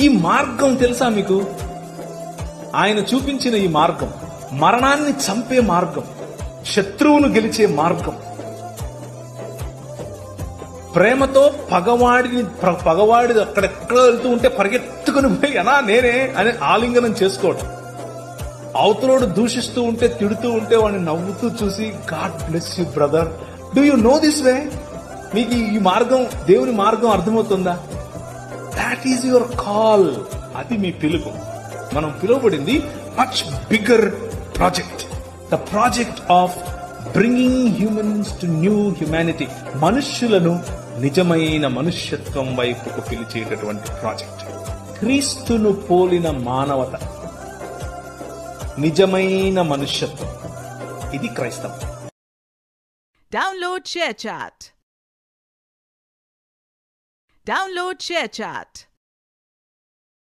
ఈ మార్గం తెలుసా మీకు? ఆయన చూపించిన ఈ మార్గం మరణాన్ని చంపే మార్గం, శత్రువును గెలిచే మార్గం. ప్రేమతో పగవాడి అక్కడెక్కడ వెళ్తూ ఉంటే పరిగెత్తుకుని పోయి అనా నేనే అని ఆలింగనం చేసుకోవడం. అవతలోడు దూషిస్తూ ఉంటే, తిడుతూ ఉంటే వాడిని నవ్వుతూ చూసి, God bless you brother, do you know this way? మీకు ఈ మార్గం, దేవుని మార్గం అర్థమవుతుందా? That is your call. అది మీ పిలుపు. మనం పిలువబడింది much bigger project, the project of bringing humans to new humanity. మనుష్యులను నిజమైన మనుష్యత్వం వైపుకు పిలిచేటటువంటి ప్రాజెక్ట్. క్రీస్తును పోలిన మానవత, నిజమైన మనుష్యత్వం, ఇది క్రైస్తవం. Download ShareChat.